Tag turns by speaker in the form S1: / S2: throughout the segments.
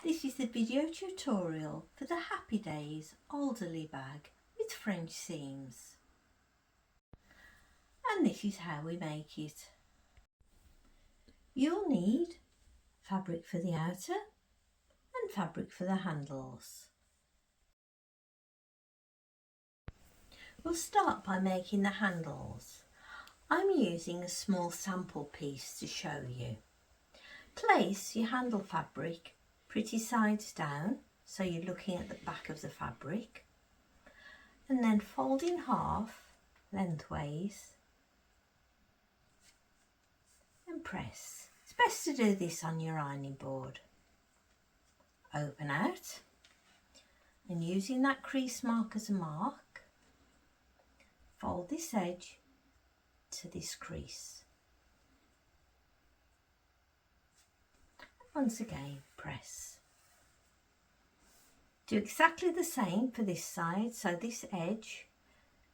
S1: This is the video tutorial for the Happy Days Alderley bag with French seams. And this is how we make it. You'll need fabric for the outer and fabric for the handles. We'll start by making the handles. I'm using a small sample piece to show you. Place your handle fabric pretty sides down, so you're looking at the back of the fabric, and then fold in half lengthways and press. It's best to do this on your ironing board. Open out, and using that crease mark as a mark, fold this edge to this crease. Once again, press. Do exactly the same for this side, so this edge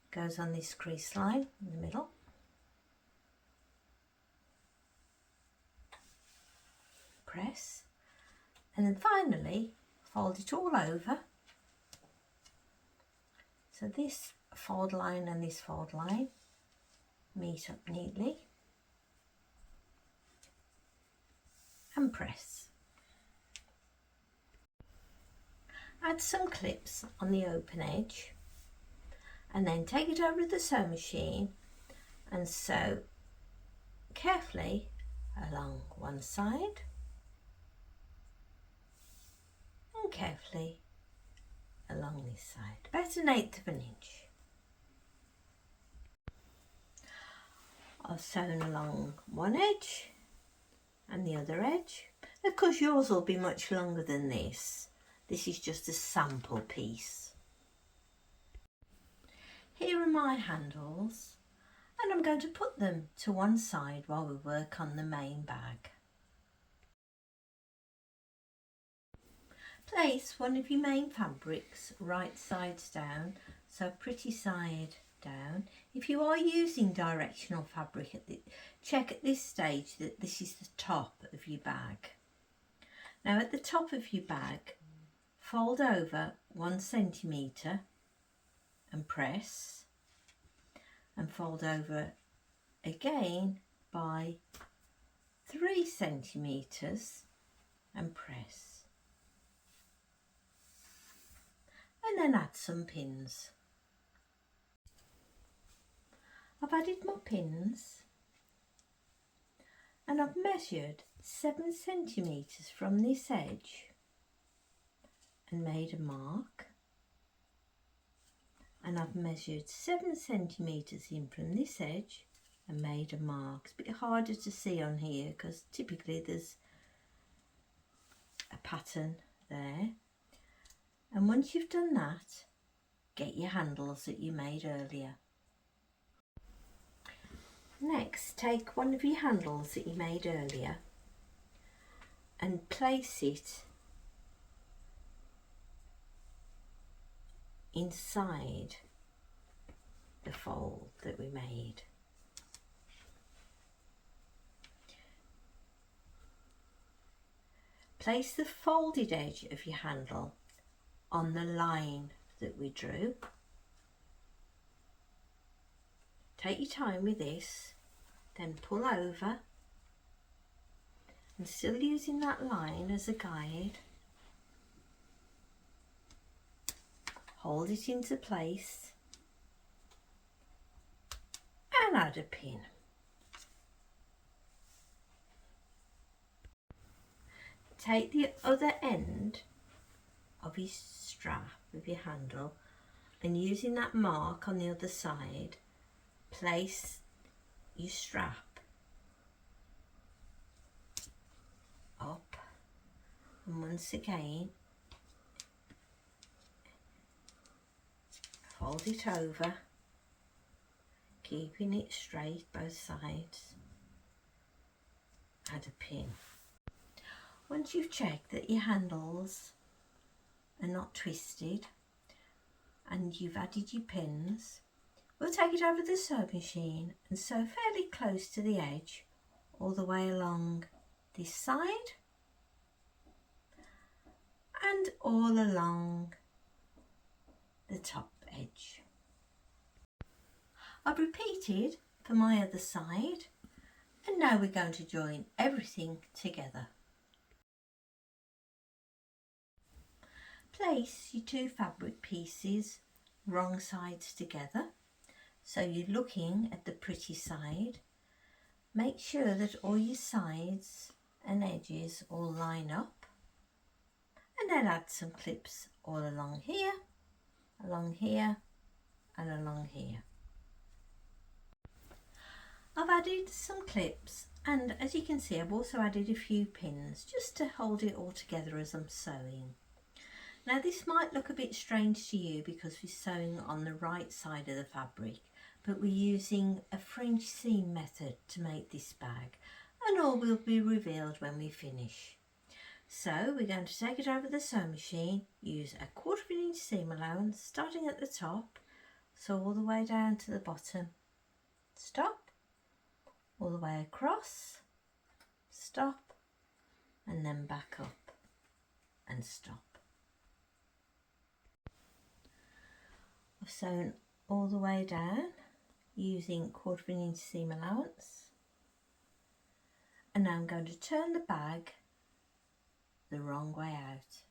S1: goes on this crease line in the middle. Press, and then finally fold it all over. So this fold line and this fold line meet up neatly. And press. Add some clips on the open edge and then take it over to the sewing machine and sew carefully along one side and carefully along this side, about 1/8 of an inch. I've sewn along one edge and the other edge. Of course yours will be much longer than this. This is just a sample piece. Here are my handles, and I'm going to put them to one side while we work on the main bag. Place one of your main fabrics right sides down, so pretty side down. If you are using directional fabric, check at this stage that this is the top of your bag. Now at the top of your bag, fold over 1 centimetre and press, and fold over again by 3 centimetres and press, and then add some pins. I've added my pins and I've measured 7 centimetres from this edge and made a mark, and I've measured 7 centimetres in from this edge and made a mark. It's a bit harder to see on here because typically there's a pattern there. And once you've done that, get your handles that you made earlier. Next, take one of your handles that you made earlier and place it inside the fold that we made. Place the folded edge of your handle on the line that we drew. Take your time with this, then pull over, and still using that line as a guide, hold it into place and add a pin. Take the other end of your strap of your handle and using that mark on the other side, place your strap up, and once again fold it over, keeping it straight both sides, add a pin. Once you've checked that your handles are not twisted and you've added your pins, we'll take it over the sewing machine and sew fairly close to the edge all the way along this side and all along the top edge. I've repeated for my other side, and now we're going to join everything together. Place your two fabric pieces wrong sides together, so you're looking at the pretty side. Make sure that all your sides and edges all line up, and then add some clips all along here, and along here. I've added some clips, and as you can see I've also added a few pins just to hold it all together as I'm sewing. Now this might look a bit strange to you because we're sewing on the right side of the fabric, but we're using a French seam method to make this bag, and all will be revealed when we finish. So we're going to take it over the sewing machine, use a 1/4 inch seam allowance starting at the top, sew all the way down to the bottom, stop, all the way across, stop, and then back up and stop. I've sewn all the way down using 1/4 inch seam allowance, and now I'm going to turn the bag the wrong way out.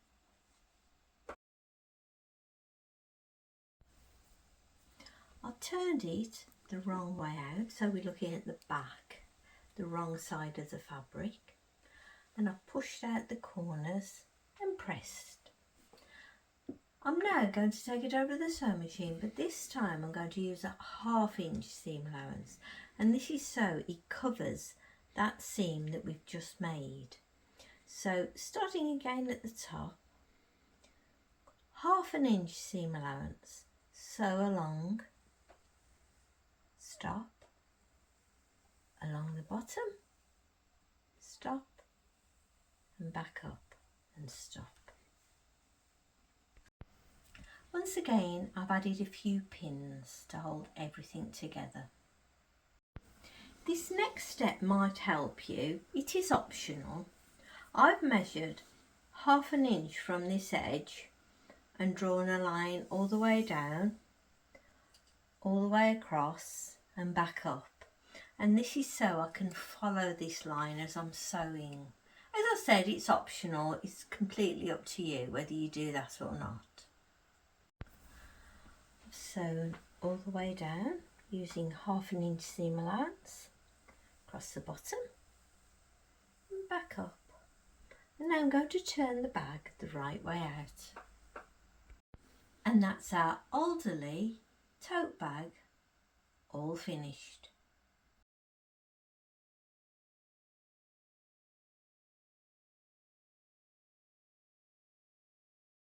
S1: I've turned it the wrong way out, so we're looking at the back, the wrong side of the fabric, and I've pushed out the corners and pressed. I'm now going to take it over the sewing machine, but this time I'm going to use a 1/2 inch seam allowance, and this is so it covers that seam that we've just made. So starting again at the top, 1/2 inch seam allowance, sew along, stop, along the bottom, stop, and back up and stop. Once again I've added a few pins to hold everything together. This next step might help you, it is optional. I've measured 1/2 inch from this edge and drawn a line all the way down, all the way across and back up, and this is so I can follow this line as I'm sewing. As I said, it's optional, it's completely up to you whether you do that or not. I've sewn all the way down using 1/2 inch seam allowance across the bottom and back up. And now I'm going to turn the bag the right way out. And that's our ALDERLEY tote bag all finished.